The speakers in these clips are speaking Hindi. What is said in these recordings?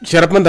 शरपमंद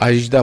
18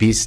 20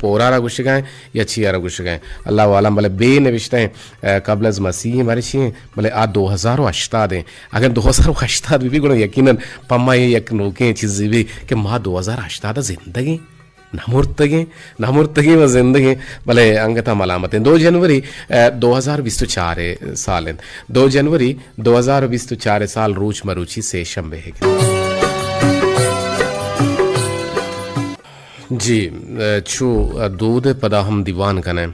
पोरारा गुशिगाए या चियारा गुशिगाए अल्लाह वालम भले बे नेविष्टा कबल अज मसीह हमारे छी भले आ 2008 दे अगर 2008 भी गुण यकीनन पम्मा ये यक नोके चीज भी कि मा 2008 जिंदगी नमुर्तगी व जिंदगी भले अंगता मलामतें 2 जनवरी 2024 साल 2 जनवरी 2024 साल रोज मरुची से शंबे है जी छू दूध पदा हम दीवान कने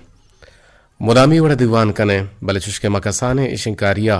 मुदामी वड़ा दीवान कने भले चुष्के मकसाने शिंकारिया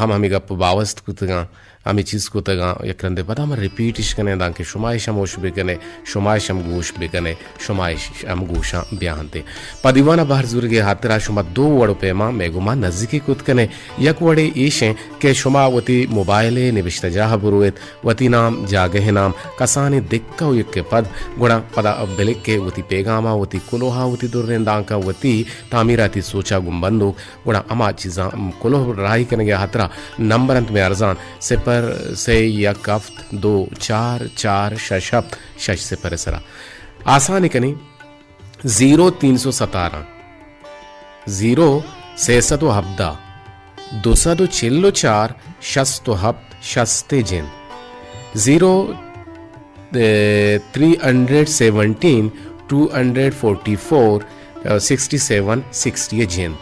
हम हमी गप बावस्त कुतगा आमी चीज को तगा यक्रंदे पदा हम रिपीट इश कने दांके शुमाइश हम ओश बेकने शुमाइश हम गोश बेकने शुमाइश हम गोशा ब्याहनते पदीवाना बाहर जुर्गे हातरा शुमा 2 वड़ो पेमा मेगुमा नजदीकी कुत कने यक वड़े ईशे के शुमा वती मोबाइले निविष्टा जाह बुरुएत वती नाम जागे नाम कसाने दिक्का यक के पद गुणा पदा बेलेक के वती पेगामा वती कुलोहा वती दुर्रें दांका वती तामीराती सोचा गुंबंदो गुणा अमा चीजा कुलो राही कने हातरा नंबर अंत में अर्जान से से यक अफ्त 2 4 4 शशप शश से परिसरा आसानी कनी 0317 0 सेसतो हब्दा 204 शस्तो हब्द शस्ते जिन 0317 244 67 60 जिंद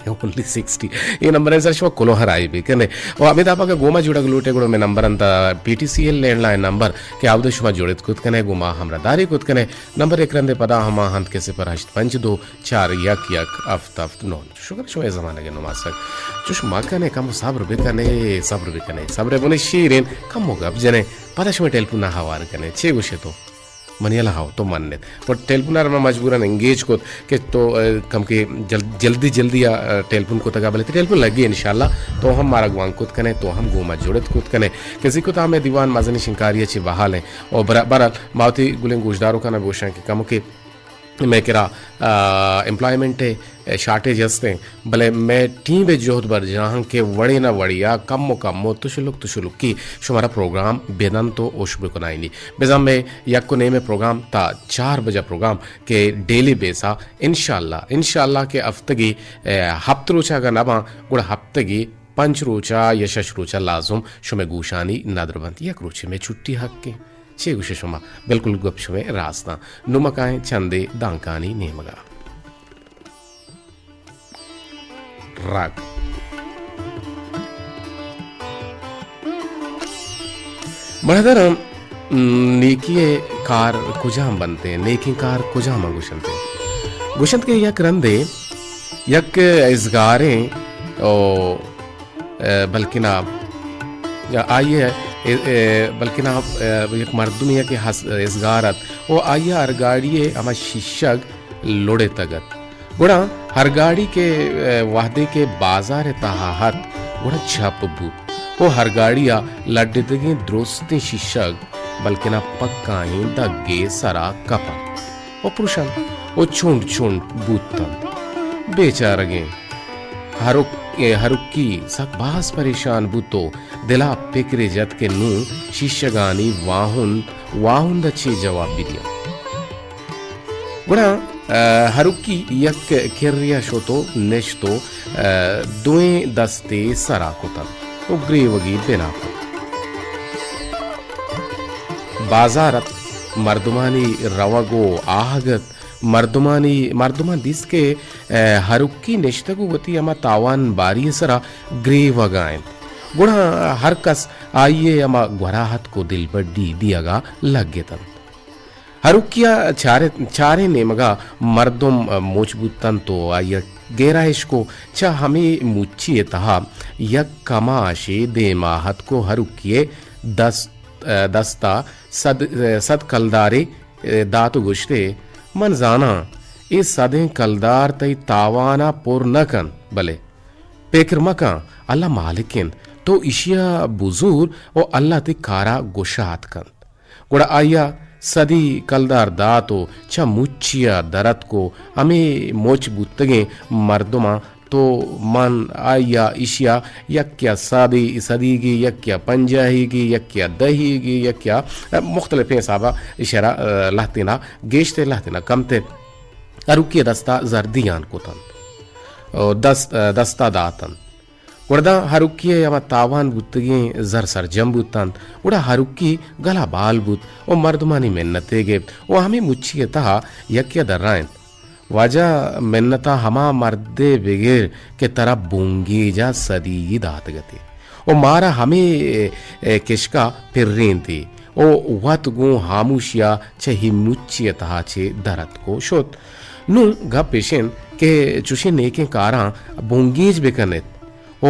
ओनली 60 ये नंबर है सर शो कोलोहर आई भी कने और अमित आपा का गोमा जुड़ा लूटे गुड़ो में नंबर अंत पीटीसीएल लैंडलाइन नंबर के आवदे शुमा जोड़ित कुत कने गोमा हमरा दारी कुत कने नंबर एक रंदे पदा हमा हंत के से पर हष्ट 5 2 4 यक यक अफ्त अफ्त नो शुक्र शो जमाने के नमासक जुश माकने कम सब्र बेकने सब्र बने शीरेन कम होगा अब जने पदा शुमा टेलीफोन ना हवार कने छे गुशे तो मनियाला हाओ तो मानने पर टेलीफोन में मजबूरन एंगेज को कि तो कम के जल्दी या टेलीफोन को तगा बोले टेलीफोन लगी इंशाल्लाह तो हम मारा गुआंग कुत कने तो हम गोमा जोड़त कुत कने किसी को तामे दीवान माजनी शिंकारिया ची बहाल है और बराबर मावती गुलें गुजदारों का ना बोशा कि कम के मैं करा एम्प्लॉयमेंट है शार्टेज हस्ते भले मैं टीम बे जोहद बर जहाँ के वड़े ना वड़िया कम तुशुलुक की शुमारा प्रोग्राम बेदन तो ओशबे को नाइनी बेजाम में यक को ने में प्रोग्राम ता 4 बजे प्रोग्राम के डेली बेसा इंशाल्लाह के हफ्तगी हफ्तरोचा का नबा गुड़ हफ्तगी 5 रोचा या 6 रोचा लाजुम शुमे गुशानी नादरबंद यक रोचे में छुट्टी हक के छे गुशे शुमा बिल्कुल गप शुमे रास्ता नुमकाएं चंदे दांकानी नेमगा राग बड़दर नेकिये कार कुजाम बनते नेकी कार कुजाम गुशंत के यक रंदे यक इज़गारें ओ बल्कि ना आइए बल्कि ना एक मर्दुनिया के इज़गारत वो आइए अरगाड़िए अमा शिशग लोड़े तगत गुड़ा हर गाड़ी के वादे के बाजार तहाहत गुड़ा छप बूत वो हर गाड़िया लड्डे दगे द्रोस्ते शिशग बल्कि ना पक्काई दगे सरा कपा वो पुरुषन वो छुंड बूतन बेचारगे हरुक्की सक बास परेशान बूतो दिला पेकरे जत के नू शिशगानी वाहुन दच्छे जवाब दिया गुड़ा हरुक्की यक किर्रिया शोतो नेश्तो दुए दस्ते सराकुतन उग्रे वगी बेनाको बाजारत मर्दुमानी रवगो आहगत मर्दुमान दिस के हरुक्की नेश्तगु वती अमा तावान बारी सरा ग्रे वगाएं गुड़ा हर कस आइए अमा ग्वराहत को दिल बड्डी दियागा लगे तन हरुकिया चारे नेमगा मर्दुम मोचबुतन तो आय गेराइश को चा हमें मुच्चिए तहा यक कमाशे दे माहत को हरुकिए दस्ता सद कलदारे दातु गुश्ते मन जाना इस सदे कलदार तई तावाना पुर नकन भले पेकर मका अल्लाह मालिकिन तो इशिया बुजूर ओ अल्लाह ते कारा गुशात कन गुड़ा आया सदी कलदार दातो छ मुच्चिया दरत को हमें मोच बुत्तगे मर्दमा तो मन आया इशिया यक्या सादी सदीगी यक्या पंजाहीगी यक्या दहीगी यक्या मुख्तलिफ साबा इशारा लहतिना गेशते लहतिना कमते अरुकी दस्ता जर्दियान कोतन दस्ता दातन उड़दा हरुक्की यमा तावान बुत्तगी जर सरजम बुत्तान उड़ा हरुक्की गला बाल बुत ओ मर्दमानी मेन्नतेगे ओ हमें मुच्छिए तहा यक्या दर्रायन वाजा मेन्नता हमा मर्दे बेगेर के तरह बूंगी जा सदी दात गति ओ मारा हमें किशका फिर्रीन थी ओ वत गु हामुशिया छही मुच्छिए तहा छे दरत को शोत नु गा पेशेन के चुशे नेके कारा बूंगीज बेकनेत ओ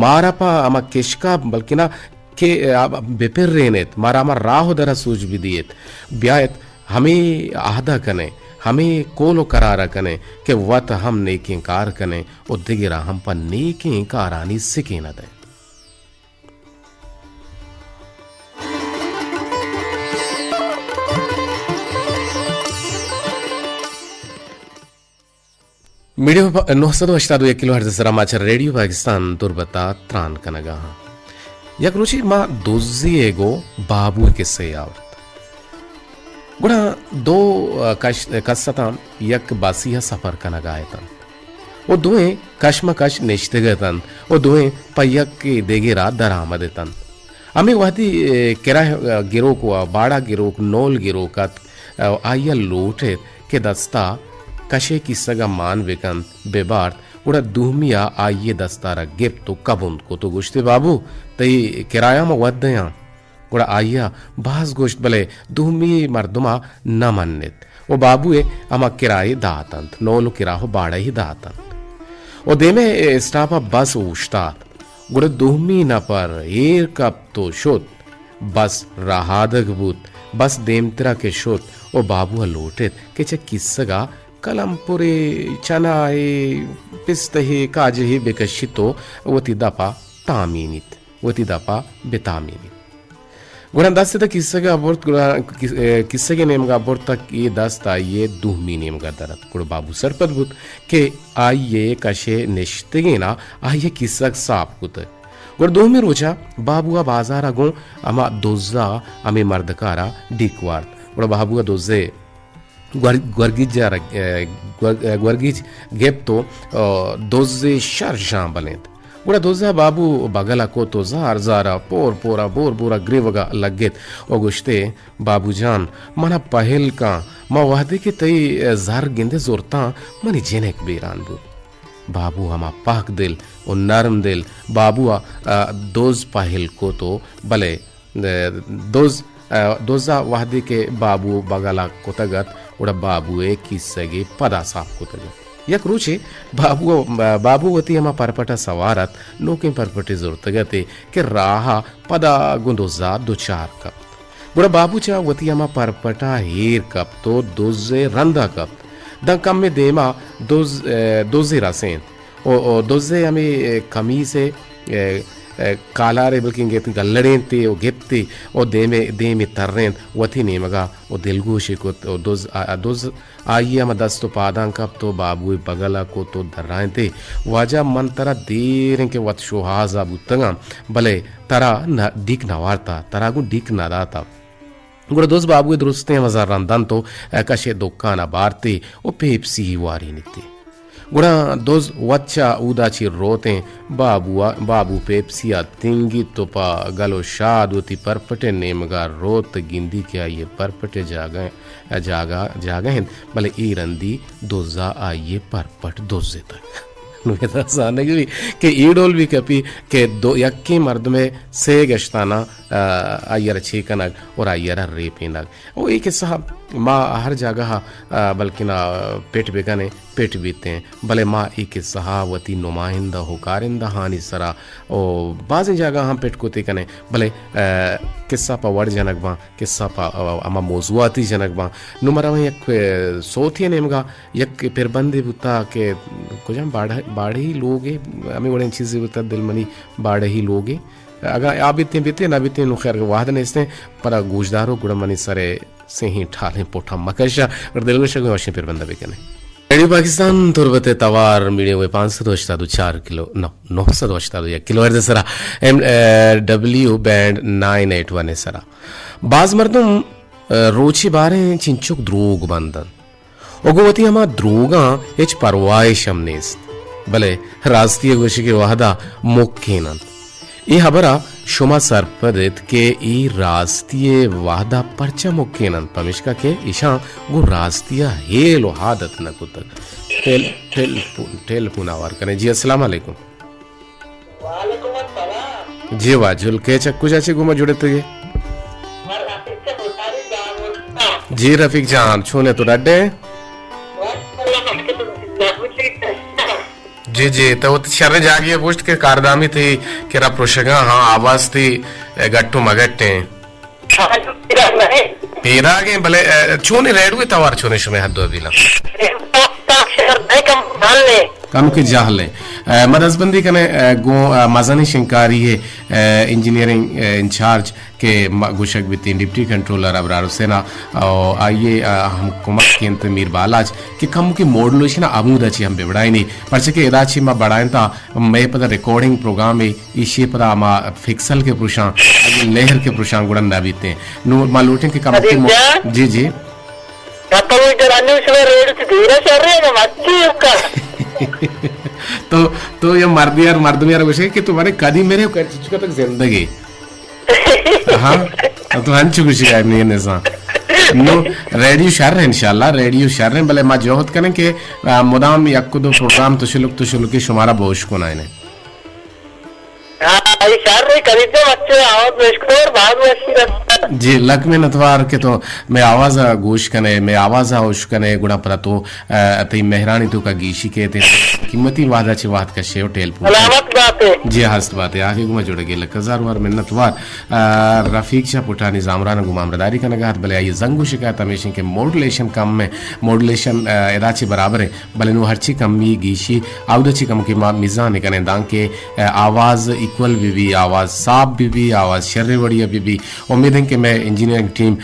मारा पा अमा किशका बल्कि ना के बेपिर रेनेत मारा अमा राहो दरा सूझ भी दिएत ब्यायत हमें आहदा कने हमें कोलो करारा कने के वत हम नेके कार कने ओ दिगिरा हम पर नेके कारानी सिके न दे मीडियो 982 किलोहर्ट्ज समाचार रेडियो पाकिस्तान दुर्बता त्रान कनगा यक रुचि मा दोजी एगो बाबू किस्से आवत गुड़ा दो कस्सता यक बासिया सफर कनगा आयतन वो दुए कश्मकश निश्तिगतन वो दुए पयक के देगेरा दरामदतन हमें वहती किरा गिरो को बाड़ा गिरो नोल गिरो का आया लोटे के दस्ता कशे की सगा मान वेकन बेबार्थ उड़ा दुहमिया आइये दस्तारा गिप तो कबुन को तो गुश्ते बाबू तई किराया में वद्दया उड़ा आइया बास गोश्त बले दुहमी मर्दुमा न मन्नित वो बाबूए अमा किराए दातंत नोलो किराहो बाड़ा ही दातंत वो देमे स्टापा बस उश्तात गुड़ा दुहमी न पर एर कब तो शोत बस राहादग बूत बस देमतरा के शोत वो बाबू लोटेत के चे किस्सगा कलमपुरे चनाए पिस्तहे काजहे बेकशितो वती दपा तामीनित वती दपा बेतामीनित गुणा दस तक किस्सगा बोर्त किस्सगे नेम गा बोर्त तक ये दस्ता ये दुहमी नेम गा दरत गुण बाबू सरपत बुत के आइये कशे निश्तिगे ना आइये किस्सग साफ कुत गुण दुहमी रोचा बाबूआ बाजारा गो अमा दोजा अमे मर्दकारा डिकवार्त गुण बाबूआ दोजे ग्वर्गिज गेप तो दोजे शर्शां बलेंत गुड़ा दोजा बाबू बगला को तो जार जारा पोर पोरा बोर बोरा ग्रीवगा लगेत ओ गुश्ते बाबू जान मना पहल का मा वादे के तई जार गिंदे जोरता मनी जेनेक बेरान बु बाबू हमा पाक दिल और नरम दिल बाबूआ दोज पहल को तो भले दोजा वादे के बाबू बगला को तगत उड़ा बाबू एक किस्सगे पदा साफ को तगत यक रुचे बाबू वती हमा परपटा सवारत नोके परपटे जरूरत गते के राहा पदा गुंदोजा दो चार कप गुड़ा बाबू चा वती हमा परपटा हेर कप तो दोजे रंदा कप दंकम में देमा दोजे रसें ओ दोजे हमें कमी से कालारे बल्कि गेत गल्लड़ें ते ओ गेत्ते ओ देमे तररें वथी नेमगा ओ दिलगोशे को ओ दोज आइया म दस तो पादां कप तो बाबू बगला को तो दर्राएं ते वाजा मन तरा देर के वत शोहाजा बुतंगा भले तरा न दिक नवारता तरा गु दिक नदाता गुड़ दोस्त बाबू दुरुस्ते मजार रंदन तो कशे दुकाना बारते ओ पेप्सी वारी निते गुड़ा दोज वच्चा उदाची रोते बाबू पेप्सिया तिंगी तो पा गलो शाद होती परपटे नेमगा रोत गिंदी क्या ये परपटे जागा हैं भले ई रंदी दोजा आइए परपट दोजे तक नुकेता साने की के ईडोल भी कपी के दो यक्की मर्द में से गश्ताना आयर छीकनक और आयर रेपिनक वो एक साहब माँ हर जगह बल्कि ना पेट बेगने पेट बीते हैं भले माँ एक सहावती नुमाइंदा हो कारिंदा हानि सरा ओ बाज़ जगह हम पेट कोते कने भले किस्सा पा वड़ जनक बा किस्सा पा अमा मौजुआती जनक बा नुमरा में एक सोथिए नेमगा एक फिर बंदे बुता के कुछ हम बाढ़ ही लोगे हमें बड़े चीज़ें बुता दिल मनी बाढ़ ही लोगे अगर आ बीते ना बीते नु खैर वाहद ने इसने पर गोजदारो गुड़मनी सरे से ही ठाले पोठा मकशा और दिल को वशी फिर बंदा बेकने रेडियो पाकिस्तान तुरबते तवार मीडिया वे 584 किलो 981 किलो हर्ट्ज सरा MW बैंड 981 सरा बाज मर्दम रोची बारे चिंचुक द्रोग बंदन ओगवती हमा द्रोगा एच परवाय शमनेस्त भले राष्ट्रीय गोशी के वाहदा मुक्केनन ई हबरा शुमा सरपदित के ई राष्ट्रीय वाहदा परचा मुक्केनन पमिश्का के ईशा गो राष्ट्रीय हेलो हादत न कुतक टेल पुनावार कने जी अस्सलाम वालेकुम वालेकुम अस्सलाम जी वाजुल के चक्कू चाची गुमा जुड़े तो ये जी रफीक जान छूने तो डड्डे जी जी तो शर जागिए पुष्ट के कारदामी थी केरा प्रोशगा हाँ आवाज थी गट्टू मगट्टे पेरा के भले छूने रेडुए तवार छूने शुमे हद्दो अदीला कम के जाहले मदसबंदी कने गो मजानी शिंकारी है इंजीनियरिंग इंचार्ज के गुशक बितीन डिप्टी कंट्रोलर अबरार हुसैन और आइए हम कुमक केंद्र मीर बालाज कि कम की मॉडुलेशन अमूद अच्छी हम बेबड़ाई नहीं पर के इदाची मा बढ़ाएं था मैं पता रिकॉर्डिंग प्रोग्राम में इसी पता मा फिक्सल के पुरुषां लहर के पुरुषां गुड़न ना बीते नो मा लूटिंग के कम की जी जी तो ये मर्द यार विषय कि तुम्हारे कदी मेरे कर चुका तक जिंदगी हाँ तो हंचु कुछ नहीं नसा नो रेडियो शहर है इंशाल्लाह रेडियो शहर है भले मा जोहत करें कि मुदाम यक्को दो प्रोग्राम तुशुलुक की शुमारा बोश को ना इन्हें जी लक में नतवार के तो मैं आवाज गोश कने मैं आवाज होश कने गुणा पर तो तई मेहरानी तो का गीशी के ते कीमती वादा ची वाद का शेव टेल सलामत बात है जी हस्त बात है आगे गुमा जुड़ गेल हजार वार मिन्नतवार रफीक शाह पुठानी जामरान गुमामदारी का नगात भले आई जंगु शिकायत हमेशा के मॉडुलेशन कम में मॉडुलेशन एदाची बराबर है भले नु हरची कमी गीशी आउदची कम की मिजान कने दांग के आवाज इक्वल भी आवाज साफ भी आवाज शर्रे बढ़िया भी उम्मीद है कि मैं इंजीनियरिंग टीम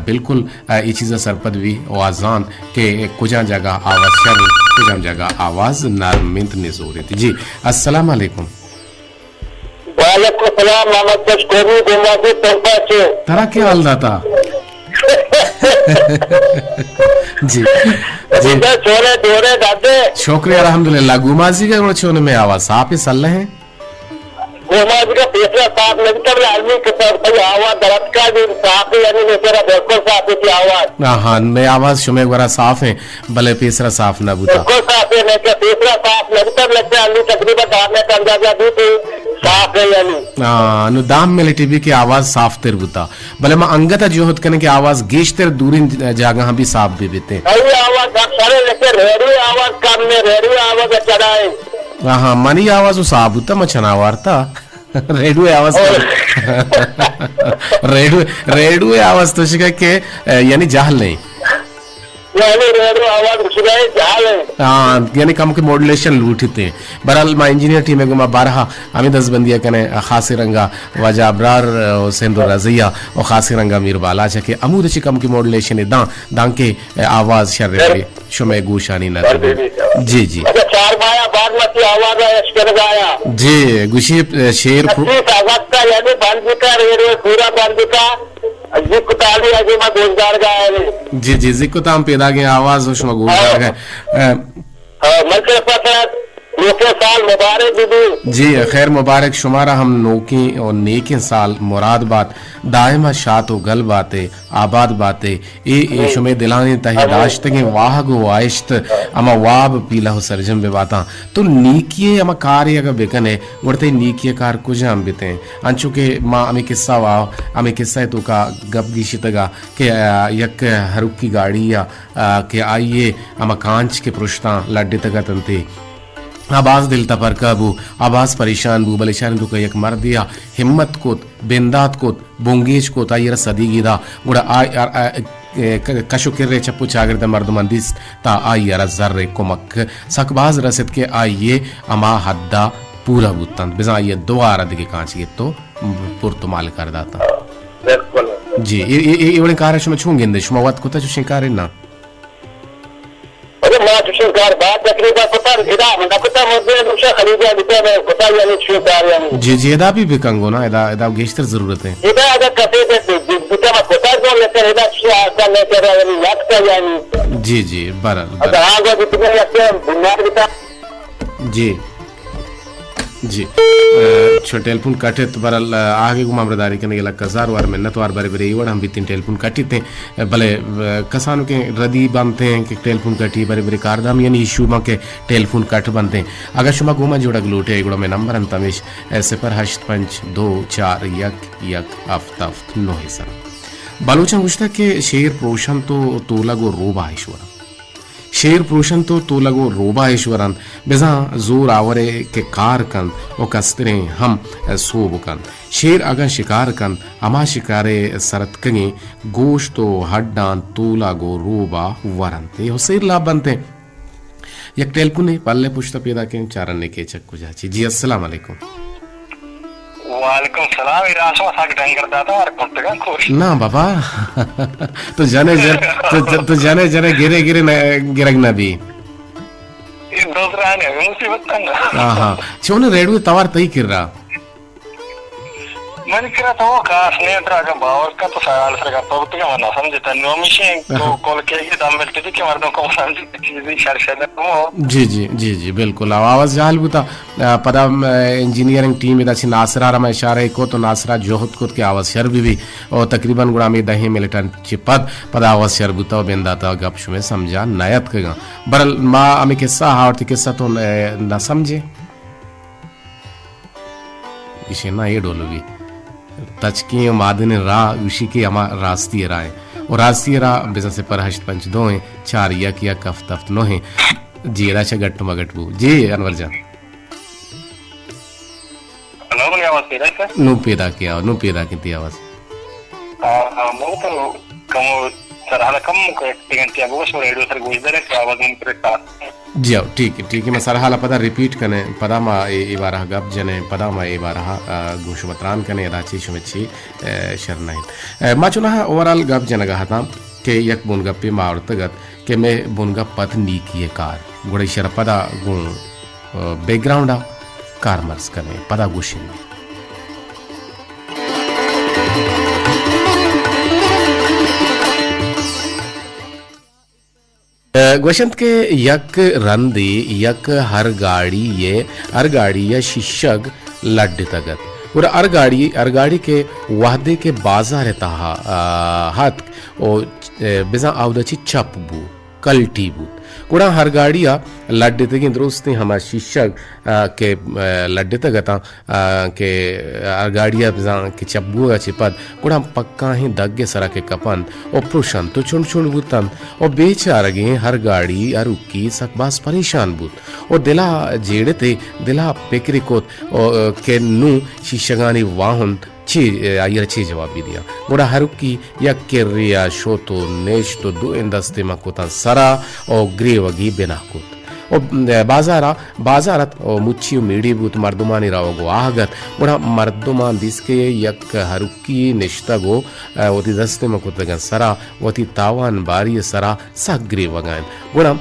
बिल्कुल ये चीज़ें सरपद भी आवाजान के कुछ जगह आवाज शर कुछ जगह आवाज नारमिंत निजोरी थी जी अस्सलाम वालेकुम वालेकुम सलाम मोहम्मद तशकोरी गुमाजी पंपाचे तारा क्या हाल था जी जी छोरे दोरे दादे शुक्रिया अल्हम्दुलिल्लाह गुमाजी का छोने में आवाज साफ ही सल्ले हैं गोमाजी का फेसला साफ नहीं कर आदमी के साथ भाई आवाज दर्द का भी साफ है यानी मेरा बिल्कुल साफ है की आवाज हाँ मैं आवाज शुमे वगैरह साफ है भले तीसरा साफ ना बुता बिल्कुल साफ है नहीं तीसरा साफ नहीं कर लगता आदमी तकरीबन दाने का अंदाजा भी तो साफ है यानी हाँ नु दाम में टीवी की आवाज साफ तेर बुता भले मैं अंगता जो होत करने की आवाज गेश तेर दूरी जगह भी साफ भी बीते आवाज सारे लेके रेडियो आवाज काम में रेडियो आवाज चढ़ाए हाँ मनी आवाज साफ बुता मचना वार्ता रेडियो आवाज रेडियो आवाज तो शिका के यानी जाहल नहीं हाँ यानी कम के मॉड्यूलेशन लूटते हैं बहरहाल मां इंजीनियर टीम में गुमा 12 हमें 10 बंदिया कने खासी रंगा वजा अबरार हुसैन रजिया और खासी रंगा मीर बाला के अमूद ची कम की मॉड्यूलेशन दां के आवाज शर्रे शुमे गुशानी न जी जी चार माया बागमती आवाज है जी गुशी शेर यानी बांधिका रेडियो पूरा बांधिका जी जी जिक्को ताम पैदा गए आवाज होश मगूर गए साल मुबारक जी खैर मुबारक शुमारा हम नोकी और नेकी साल मुराद बात दायमा शात व गल बातें आबाद बातें ए शुमे दिलानी तहे दाश्त के वाह गो आयश्त अमा वाब पीला हो सरजम बे बाता तो नीकिये अमा कार्य का बेकने उड़ते नीकिये कार कुछ हम बिते अंचु के माँ अमी किस्सा वाह अमी किस्सा है तो का गप गिशितगा के यक हरूको की गाड़ी या के आइए अमा कांच के पृष्ठा लड्डे तक तंते आबाज दिल तपर कबू आबाज परेशान बू बलिशान दुख एक मर दिया हिम्मत कोत बेंदात कोत बोंगेज कोत आयर सदी गिदा गुड़ा कशु किर्रे चप्पू चागिरद मर्दमंदिस ता आयर जर्रे कुमक सकबाज रसद के आइए अमा हद्दा पूरा बुतन बिजा ये दोबारा दिखे कांच ये तो पुर्तमाल कर दाता बिल्कुल जी ये बड़े कार शुमा छूंगे शुमा वत कुता जो शिकार है ना अरे मैं तुझे कार बात तकरीबा पता इदा मैं पता मुझे मुझे खरीदा दिया मैं पता यानी छू कार यानी जी एदा भी बिकंगो ना एदा गेस्टर जरूरत है इदा अगर कसे दे दिया मैं पता जो लेकर इदा छू आका लेकर यानी याद का यानी जी बरल अगर आगे जितने लगते हैं बुनियाद बिता जी छो टेलीफोन काटे तो बरल आगे गुमा बरदारी करने लग कजार वार में न तो वार बारे बारे इवड़ हम भी तीन टेलीफोन काटी थे भले कसानों के रदी बनते हैं कि टेलीफोन काटी बारे बारे कारदाम यानी इशू में के टेलीफोन काट बनते हैं अगर शुमा गुमा जोड़ा गलूटे इगड़ो में नंबर अंतमेश ऐसे पर 85241 नो है सर बालूचा गुश्ता के शेर प्रोशन तो तोला गो रोबा ईश्वर शेर प्रोशन तो लगो रोबा ईश्वरन बेजा जोर आवरे के कार कन ओ कस्तरे हम सोब कन शेर अगर शिकार कन अमा शिकारे सरत कंगे गोश्त तो हड्डान तो लगो रोबा वरनते हो शेर लाभ बनते यक टेलपुने पल्ले पुश्ता पैदा के चारण ने के चक्कू जाची जी अस्सलाम वालेकुम वालेकुम सलाम इरासो साक डंगर दादा और कुत्ते खुश ना बाबा तो जाने गिरे गिरग ना भी ये दूसरा ने मुसीबत ना हाँ चोने रेडू तवार तई कर रहा मन करा तो का स्नेहितरा का बावर का तो सवाल सर का तो क्या मना समझता नो मिशन तो कॉल के ही दाम मिलते थे कि मर्दों को समझ चीजें शर्शद हो जी बिल्कुल आवाज जाल बुता पदा इंजीनियरिंग टीम इदा छि नासरा रमा इशारे को तो नासरा जोहत को के आवाज शर भी और तकरीबन गुड़ा में दही मिलिटन छि पदा आवाज शर बुता बेंदा ता गप शुमे समझा नायत कगा बरल मा अमे किस्सा हावती किस्सा तो ना समझे इसे ना ये डोलोगी तचकी मादन रा उसी के अमा रास्ती राय और रास्ती रा बिजा से पर हश्त पंच दो हैं 4 यक कफ तफ्त नो हैं जी राशा गट्टू मगटबू जी अनवर जान नो ने आवाज दे रहा है नु पैदा की आवाज मो तो कम सर हाला कम को टिकन के वो सो रेडियो सर गुजर है आवाज में करता जी आओ ठीक है मैं सर हाला पता रिपीट कने पदा मा ए बार गप जने पदा मा ए बार गोशवत्रान कने राची शुमेची शरनाइन मा चुना ओवरऑल गप जनगा हता के यक बुनगा पे मावरतगत के मैं बुनगा पथ नी किए कार गुड़े शर पदा गु बैकग्राउंड कार मर्स कने पदा गुशिन ग्वशंत के यक रंदी यक हर गाड़ी या शिक्षक लड्ड तगत और अरगाड़ी के वादे के बाजार तहा हाथ ओ बिजा आवदची चपबू कल्टीबू कुड़ा हर गाड़िया लड्डे तगी दोस्ते हमारे शिक्षक के लड्डे तगता के गाड़िया के चब्बू चिपद कुड़ा पक्का ही दग्गे सरा के कपन और पुरुषन तो चुन बुतन और बेचारगे हर गाड़ी अरुक्की सकबास परेशान बुत और दिला जेड़ते दिला पेकरी कोत के नु शिक्षगानी वाहन अच्छी जवाब भी दिया गोड़ा हरुकी या केरिया शोतो नेश तो दो इंदस्ते मकोता सरा और ग्रे वगी बेनाकुत और बाजारत और मुच्छी मीडी बूत मर्दुमानी रावगो आहगत गोड़ा मर्दुमान दिसके यक हरुकी निश्तगो वती दस्ते मकोता सरा वती तावान बारी सरा सग्रे वगान गोड़ा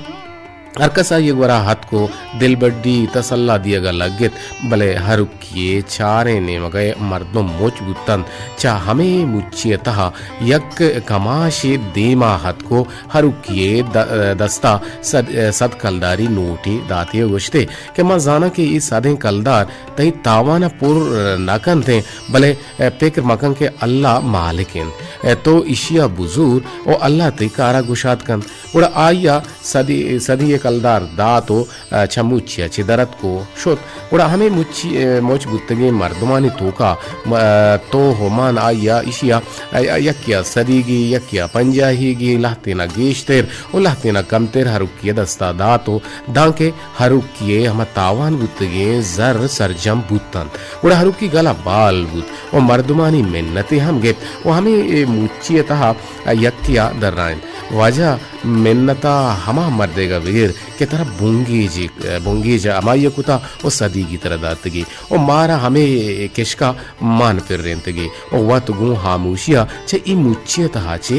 अरकसा ये गोरा हाथ को दिल बड्डी तसल्ला दिएगा लगित भले हरुकिए चारे ने मगे मर्दों मोच बुतन चा हमें मुच्छिए तहा यक कमाशे देमा हाथ को हरुकिए दस्ता सद कलदारी नोटी दाते गोश्ते के मजाना के इस साधे कलदार तई तावाना पुर नाकन थे भले पेकर मकन के अल्लाह मालिकिन तो इशिया बुजूर ओ अल्लाह ते कारा गुशात कन उड़ा आया सदी कलदार दा तो छमुच्छिया छिदरत को शोत उड़ा हमें मुच्छी मोच बुत्तगे मर्दमानी तोका तो होमान आया इशिया यकिया सदीगी यकिया पंजाहीगी लहतेना गेशतेर ओ लहतेना कमतेर हरुकिए दस्ता दा तो दांके हरुकिए हम तावान बुत्तगे जर सरजम बुत्तन उड़ा हरुकी गला बाल बुत ओ मर्दमानी मिन्नते हम गेत ओ हमें मुच्छिए तहा यकिया दर्राइन वजह मिन्नता हमा मर्देगा वीर के तरह बुंगी जी अमाइया कुता ओ सदी की तरह दातगी ओ मारा हमें किशका मान फिर रेंतगी ओ वत गु हामूशिया चे ई मुच्चे तहाचे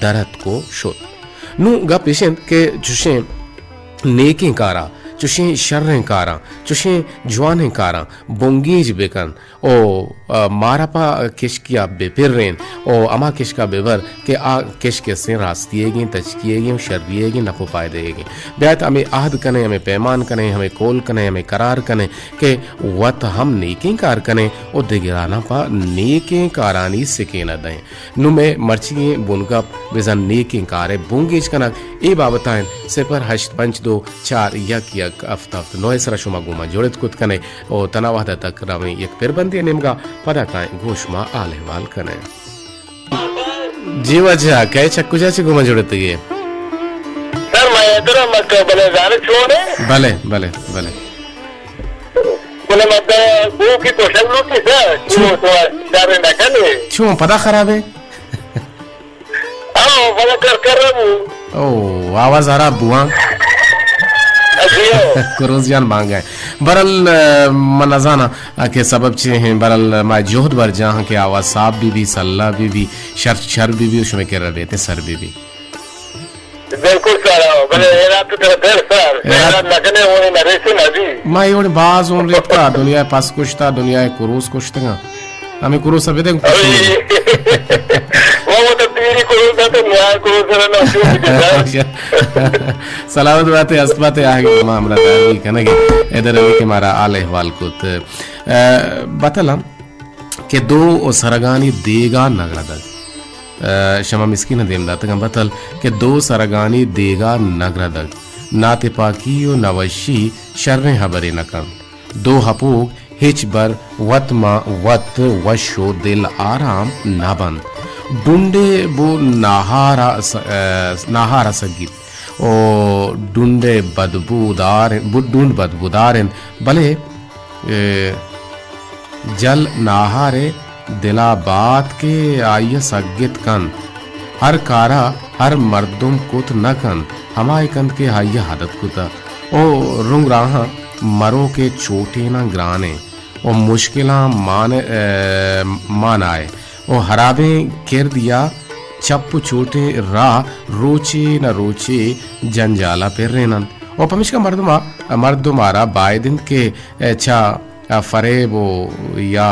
दरत को शोत नु गा पेशेंट के जुशे नेके कारा चुशे शर्रें कारा चुशे जवानें कारा बोंगीज बेकन ओ मारापा किशकिया बेपिर्रेन ओ अमा किशका बेवर के आ किश के से रास्तिएगी तचकिएगी शर्रिएगी नफो फायदेगी ब्यात हमें आहद कने हमें पैमान कने हमें कोल कने हमें करार कने के वत हम नेके कार कने ओ दिगराना पा नेके कारानी सिके न दें नु में मर्ची बुनका बेजन नेके कारे बोंगीज कना ए बाबताएं से पर 852 यक यक अफ्ताफ्त नोयसरा शुमा गुमा जोड़त कुत कने ओ तनावादा तक रावे एक पेरबंदी निमगा पदा काए गोशमा आलेवाल कने जी वजह कहे चक्कू जाचे गुमा जोड़त ये सर मैं इधर मत बले जाने छोड़े भले भले भले बोले मत वो की क्वेश्चन लो की सर क्यों तो जाने ना कने क्यों पता खराब है आओ बले कर ओ आवाज आ रहा बुआ कुरोज जान मांगा है बरल मनजाना के सबब चे हैं बरल माय जोहद बर जहां के आवाज साहब भी सल्ला भी शर भी उसमें कह रहे थे सर भी बिल्कुल सर बले एरा तो देर सर एरा लगने वो ना रेसी ना जी माय और बाज ऑन रेट का दुनिया पास कुछ था दुनिया कुरोज कुछ था हमें कुरोज सब दे वो तो तेरी कुरोज तो न्याय कुरोज ना सलामत बात है अस्बात है आगे मामला दारी कनगे इधर अभी के मारा आले हवाल कुत बतला के दो सरगानी देगा नगरदग शमा मिस्किन देम दातगा बतल के दो सरगानी देगा नगरदग नाते पाकियो नवशी शर्रे हबरे नकम दो हपूक हिच बर वतमा वत वशो दिल आराम नाबंद डुंडे बो नाहारा सगीत ओ डुंडे बदबूदार भले जल नाहारे दिला बात के आय सगित कन हर कारा हर मर्दुम कुत न कन हमारे कंद के हाइया हादत कुता ओ रुंग राहा मरो के चोटे न ग्राने ओ मुश्किला मान आए ओ हराबे कर दिया चप चोटे रा रोचे न रोचे जंजाला पर रेनन ओ पमिश्का मर्दुमारा बाय दिन के अच्छा फरेबो या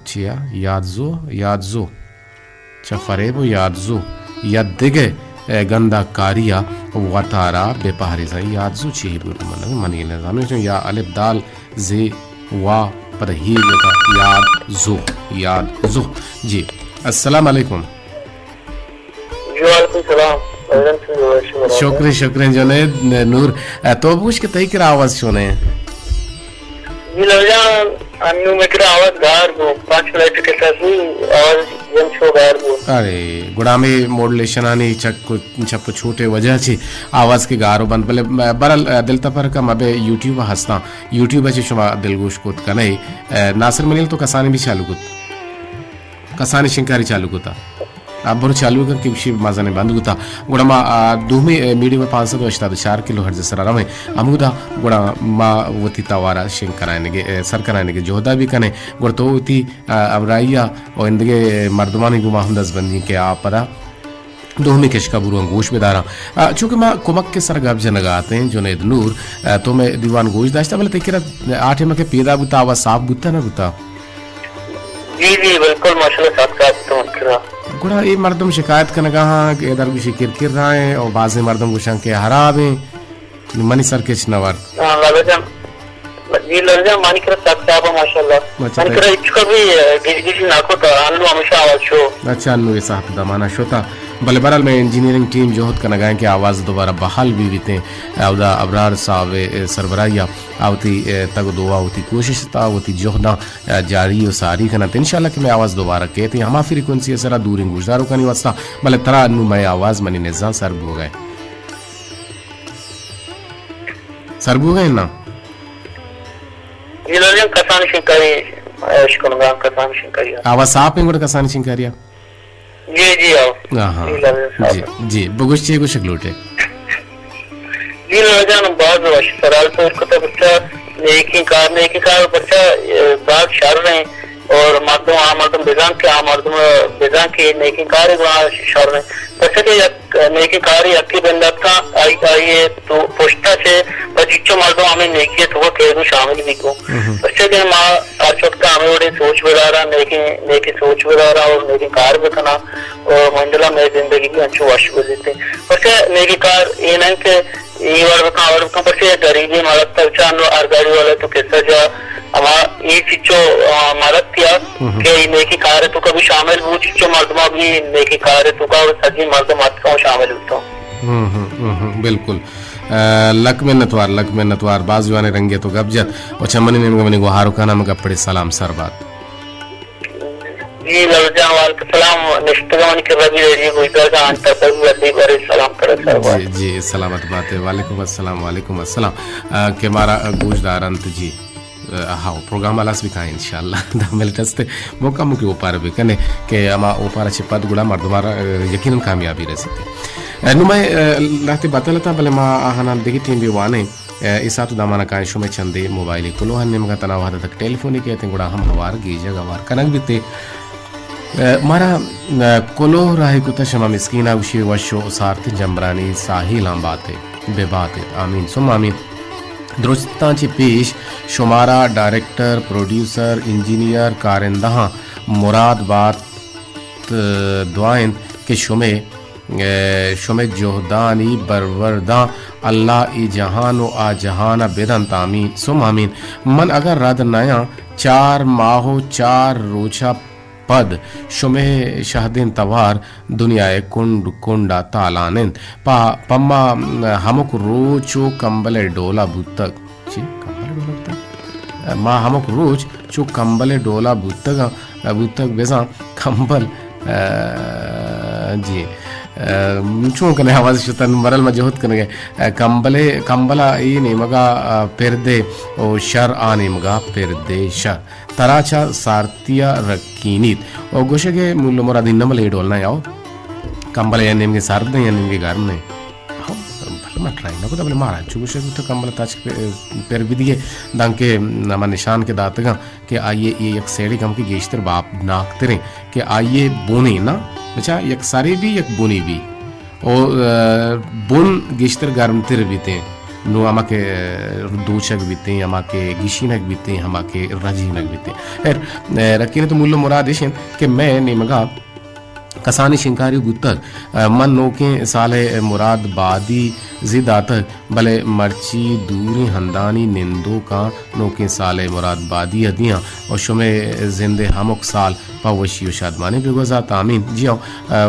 चिया यादजो चा फरेबो यादजो या दिगे गंदा कारिया वतारा बेपहारी सा यादजो ची बुर मनी ने जानो या अलिफ दाल जे वा पर ही यादजो जी अस्सलाम वालेकुम शुक्रिया जुनैद नूर तो पूछ के तई करा आवाज सुने ये लगा अन्नू में करा आवाज गार को 5 फ्लाइट के साथ ही और जन शो गार को अरे गुडामे मॉड्यूलेशन आनी चक छोटे वजह छी आवाज के गारो बंद पले बरल दिल तपर का मबे यूट्यूब हस्ता यूट्यूब अछि शुमा दिलगोश कोत कनै नासिर मलिल तो कसानी भी चालू कुत कसानी शिंकारी चालू कुता अब बरु चालू कर किसी माजाने बंद गुता गुड़ा दूमी मीडियम में 584 किलो हर्ज सरारा में अमुदा गुड़ा मा वती तवारा शिंग कराने सर कराने के जोहदा भी कने गुड़ तो वती अबराइया और इंदगे मर्दमानी गुमा हम 10 बंदी के आपरा दोमी केश का बुरुआ गोश बेदारा चूंकि माँ कुमक के सर गब जनगा आते हैं जुनैद नूर तो मैं दीवान गोश दाश्ता बोले तेरा 8 में के पेदा बुता आवा साफ बुता ना बुता जी बिल्कुल माशाल्लाह साफ साफ तो करा गुड़ा ये मर्दम शिकायत करने कहा कि इधर कुछ किरकिर रहा है और बाज़ मर्दम कुछ के हराब हैं मनी सर के चनवर जी लड़जा मानी कर सकता है माशाल्लाह मानी कर इसको भी गिज नाको तो अल्लू हमेशा आवाज शो अच्छा अल्लू ऐसा दमाना शोता बले बरल में इंजीनियरिंग टीम जोहद का नगाएं कि आवाज़ दोबारा बहाल भी बीते अवदा अबरार साहब सरबराइया आवती तक दुआ होती कोशिश था होती जोहदा जारी और सारी खना इंशाल्लाह कि मैं आवाज़ दोबारा कहती हमा फ्रीक्वेंसी सरा दूरी गुजारो का नहीं वास्ता भले तरा अनु मैं आवाज़ मनी निजा सरब हो गए ना ये लोग कसान शिकारी आवाज़ साफ है गुड़ कसान शिकारिया जी आओ हाँ जी जी बगुश्चे को शक्लोटे जी लड़जान बाद वश सराल तो उसको तो बच्चा नेकी कार बच्चा बात शर रहे और मर्दों मर्दम बेजान के नेकी कार शर रहे बच्चे के नेकी कार अक्की बंदत का ये तो पुष्टा से बच्चों मर्दों हमें नेकी तो वो शामिल भी को बच्चे के माँ हर चुटका हमें बड़ी सोच बता रहा नेकी सोच बता रहा और नेकी कार बताना और मंडला में जिंदगी की अच्छी वश देते बच्चे नेकी कार ये नहीं के ये वर्ग का बच्चे गरीबी मदद तक चांद अर्गाड़ी वाले तो कैसा जा हमारा ये चीजों मदद किया कि नेकी कार तो कभी शामिल वो चीजों मर्दमा भी नेकी कार तो का सजी मर्द मत का शामिल होता हूँ बिल्कुल लक में नतवार बाजुआने रंगे तो गबजत और चमनी ने मने गुहारो का नाम कपड़े सलाम सरबात जी लड़जा वालेकुम सलाम निष्ठगमन के रवि रेडियो गुजर का अंतर पर वदी पर सलाम करे सरबात जी सलामत बात है वालेकुम अस्सलाम के मारा गुजदार अंत जी हाँ प्रोग्राम आलास भी कहा इंशाल्लाह दामिल टस्ते मौका मुके ऊपर भी कने के अमा ऊपर अच्छे पद गुड़ा मर्दमारा यकीनन कामयाबी रह सकती नुमाय लाते बतलता भले माँ आहाना देखी टीम भी वाने इसा तो दामाना कायशों में चंदे मोबाइल को हन्ने मगा तनाव हाथ तक टेलीफोन के थे गुड़ा हम हवार गीजे गवार कनक भी थे मारा कोलो राहे कुता शमा मिस्कीना उशी वशो सार्थ जमरानी साहिल हम बातें बेबातें आमीन सुम आमीन दुरुस्तांची पेश शुमारा डायरेक्टर प्रोड्यूसर इंजीनियर कारिंदा मुराद बात दुआइन के शुमे जोहदानी बरवरदा अल्लाह ई जहान व आ जहाना बेदन तामीन सुम आमीन मन अगर रद नया 4 माहो 4 रोचा पद शुमे शहदिन तवार दुनियाए कुंड कुंडा तालानिन पम्मा हमक रोचो कंबले डोला बुतक जी कंबले डोला बुतक माँ हमक रोच चो कंबले डोला बुतक बेसा कंबल जी चूँ कने आवाज शुतन मरल मजहूद कने कंबला ई निमगा पेरदे ओ शर आ निमगा पेरदे शर तराचा सार्तिया रकीनीत और गोशे मुल्ल मुरादी नमल ए डोलना याओ कंबल या निमगे सार्द या निमगे गर्म ने आओ भले मत ट्राई ना को तबले मारा चुगोशे तो कंबल ताच पेर विदिए दांके नमा निशान के दातगा कि आइए ये एक सेड़ी कम की गेश्तर बाप नाक तेरे कि आइए बोने ना बचा एक सारे भी एक बुनी भी और बुन गेश्तर गर्म तेरे बीते नो आमाके दूचक बीते आमाके गिशीनक बीते आमाके राजीनक बीते फिर रखीने तो मुल्लो मुराद इशन कि मैं निमगा कसानी शिंकारी गुत्तक मन नोके साले मुराद बादी जिद आतक भले मर्ची दूरी हंदानी निंदो का नोके साले मुराद बादी अदियाँ और शुमे जिंदे हमक साल पावशी शादमाने बेगुजा तामीन जियो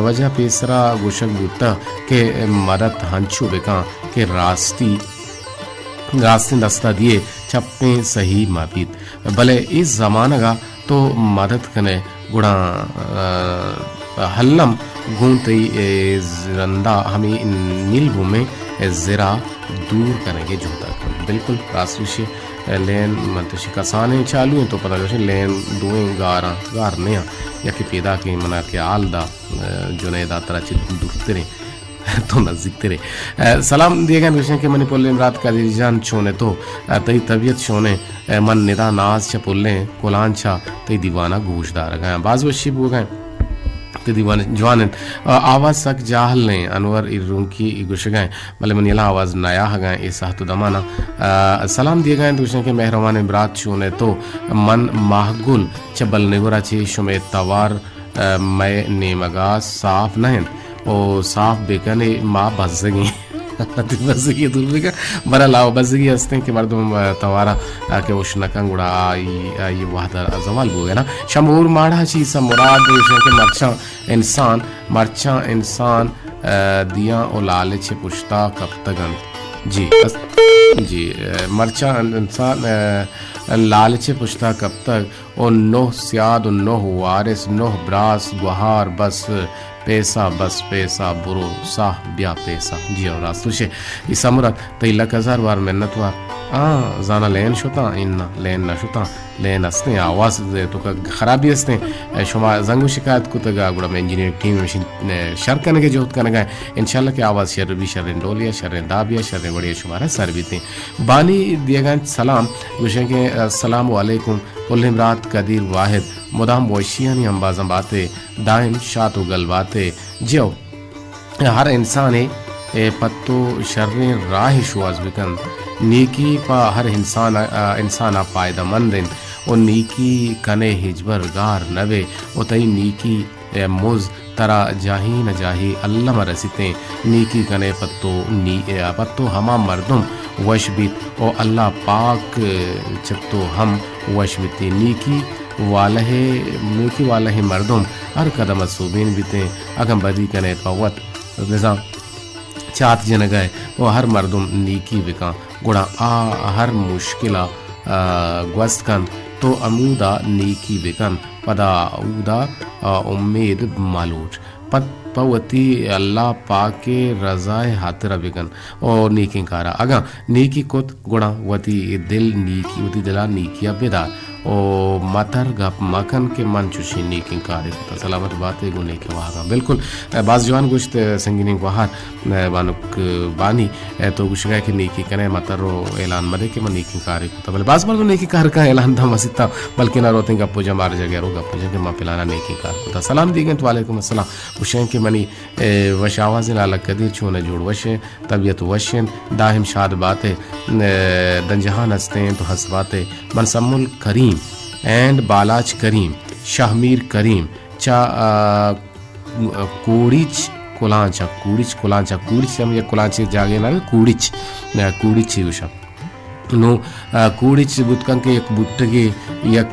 वजह पेसरा गुशक गुत्ता के मदद हंचू बेका के रास्ते दस्ता दिए छप्पे सही मापीत भले इस जमाना का तो मदद कने गुड़ा हल्लम घूमते जिंदा हमें नील भूमि ज़रा दूर करेंगे जोता कर बिल्कुल रासुशे लेन मतलब कसाने चालू हैं तो पता जैसे लेन दुएं गारने या कि पैदा के मना के आलदा जो नए दातरा चित दुखते तो नजदीक तेरे सलाम दिए गए दूसरे के मनी पोल्ले रात का जान छोने तो तई तबीयत छोने मन निदा नाज छ पोल्ले कोलान छा तई दीवाना गोशदार गए बाज वशिब हो गए ते दीवाने जवान आवाज सक जाहल ने अनवर इरुम की गुश गए भले मन यला आवाज नया गए ऐसा तो दमाना सलाम दिए गए दूसरे के मेहरबान इमरात छोने तो मन माहगुल चबल निगुरा चे शुमे तवार मैं नेमगा साफ नहीं ओ साफ बेकने माँ बजगी बजगी दूर बेका बरा लाओ बजगी हंसते के मर्दम तवारा के उष्णकंगुड़ा आई वाहदा जवाल हो गया ना शमूर माढ़ा ची सब मुराद के मर्चा इंसान दिया ओ लालच पुश्ता कब तगन जी मर्चा इंसान लालच पुश्ता कब तक ओ नोह सियाद नोह वारिस नोह ब्रास गुहार बस पैसा बस पैसा बुरो साह ब्या पैसा जी और रास्तुशे इस अमरत तई 1,000 बार मेहनत हुआ जाना लेन शुता इन्ना लेन न शुता लेन असते आवाज़ तो का खराबी असते शुमा जंगू शिकायत को तगा गुड़ा में इंजीनियर टीम मशीन शर करने के जोत करने गए इंशाल्लाह के आवाज़ शर भी शर डोलिया शर दाबिया शर बढ़िया शुमारा सर भी थे बानी दिए गए सलाम गुशे के अस्सलाम वालेकुम उल्लिमरात कदीर वाहिद मुदाम वशियानी हम बाज़म बातें दाइम शात उगल बातें जो हर इंसान है पत्तो शर्रे राह शुआज बिकन नीकी पा हर इंसान फायदामंद और नीकी कने हिजबरगार नवे उतई नीकी मुज तरा जाही न जाही अल्लाह रसिते नीकी कने पत्तो हमा मर्दुम वशबित और अल्लाह पाक चत्तो हम वशबिते नीकी वालहे मर्दुम हर कदम सूबीन बिते अगम बदी कने पवत निज़ाम चात जन गए वो हर मर्दुम नीकी बिका गुड़ा हर मुश्किला ग्वस्त कन तो अमूदा नीकी बिकन पदा उदा उम्मीद मालूट पद पवती अल्लाह पाके रज़ाए हातरा बिकन और नीकी कारा अगा नीकी कुत गुड़ा वती दिल नीकी वती दिला नीकिया बेदार ओ मतर गप मकन के मन चुशी नीकी कारे तो सलामत बातें गुने के वहाँ बिल्कुल बाज जवान गुश्त संगीनी वहाँ बानुक बानी तो गुश गए कि नीकी कने मतरो ऐलान मदे के मन नीकी कारे तो बल बाज मर नीकी कार का ऐलान था मसिता बल्कि ना रोते गप पूजा मार जगह रो गप पूजा के माँ पिलाना नीकी कार तो सलाम दी गए तो वालेकुम अस्सलाम गुशें के मनी वश आवाज़ लाला कदीर छूने जोड़ वशे तबीयत वशन दाहिम शाद बातें दंजहान हंसते तो हंस बातें मनसमुल करीम एंड बालाज करीम शाहमीर करीम चा कूड़िच कुलांचा से मुझे कुलांचे जागे ना कूड़िच उषा नो कूड़िच बुतकन के एक बुट्टगे एक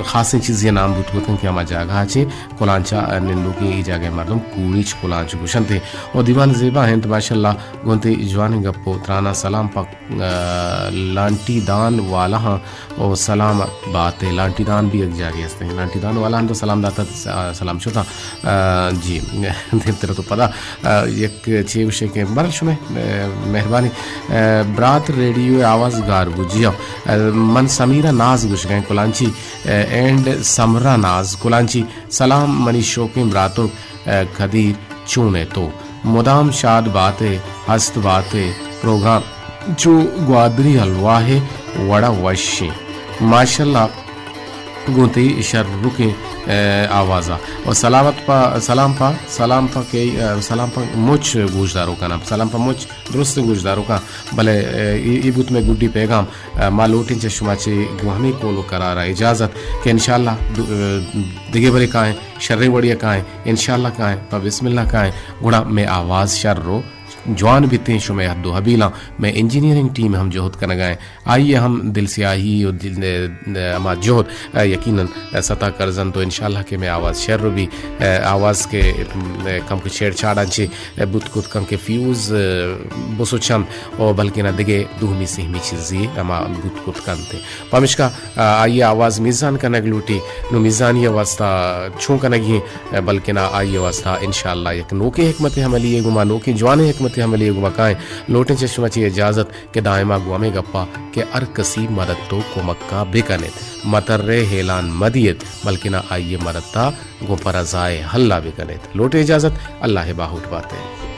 खास चीज़ ये नाम बुतकन के हमारा जागा है कुलांचा निंदू की जागे मर्दम कूड़िच कुलांच गुशन थे और दीवान जेबा हैं तो माशाल्लाह गोंते जवान गप्पो त्राना सलाम पक लांटी दान वाला हाँ और सलाम बातें लांटी दान भी एक जागे हंसते हैं लांटी दान वाला तो सलाम दाता सलाम शुता जी तेरा तो पता एक छे विषय के बरल शुमे मेहरबानी ब्रात रेडियो आवाज़ गार बुझिया मन समीरा नाज गुश गए कुलांची एंड समरा नाज कुलांची सलाम मनी शोकिम रातो खदीर चूने तो मुदाम शाद बातें हस्त बातें प्रोग्राम जो ग्वादरी हलवा है वड़ा वशी माशाल्लाह गुंती शर्रु के आवाज़ा और सलाम पा मुझ गुजदारों का नाम सलाम पा मुझ दुरुस्त गुजदारों का भले इबुत में गुड्डी पैगाम मालोटिन चशुमाचे गुहमी कोलो करारा इजाज़त के इंशाल्लाह दिगे बरे काएँ शर्रे वड़िया काएँ इंशाल्लाह काएँ पा बिस्मिल्लाह काएँ गुड़ा में आवाज़ शर्रो जवान भी थे शुमे हद्दो हबीला में इंजीनियरिंग टीम हम जोहद करने गए आइए हम दिल से आई और हमारा जोहद यकीनन सता करजन तो इंशाल्लाह के मैं आवाज़ शर्र भी आवाज़ के कम के छेड़छाड़ अच्छे बुत कुत कम के फ्यूज़ बसुचम और बल्कि ना दिगे दूहमी सहमी चीज़ी हमारा बुत कुत कम थे पमिश का आइए आवाज़ मिज़ान का नगलूटी नो मिज़ान ये वास्ता छू का नगी बल्कि ना आइए वास्ता इंशाल्लाह एक नोके हिकमत हमली ये गुमा नोके जवान हिकमत हमली ये गुमा काएँ लोटे चश्मा चाहिए इजाज़त के दायमा गुआमे गप्पा के अर कसी मदद तो को मक्का बेकने मतर्रे हेलान मदियत बल्कि ना आइए मददता गो पर जाए हल्ला बेकने लोटे इजाज़त अल्लाह बाहुट बातें।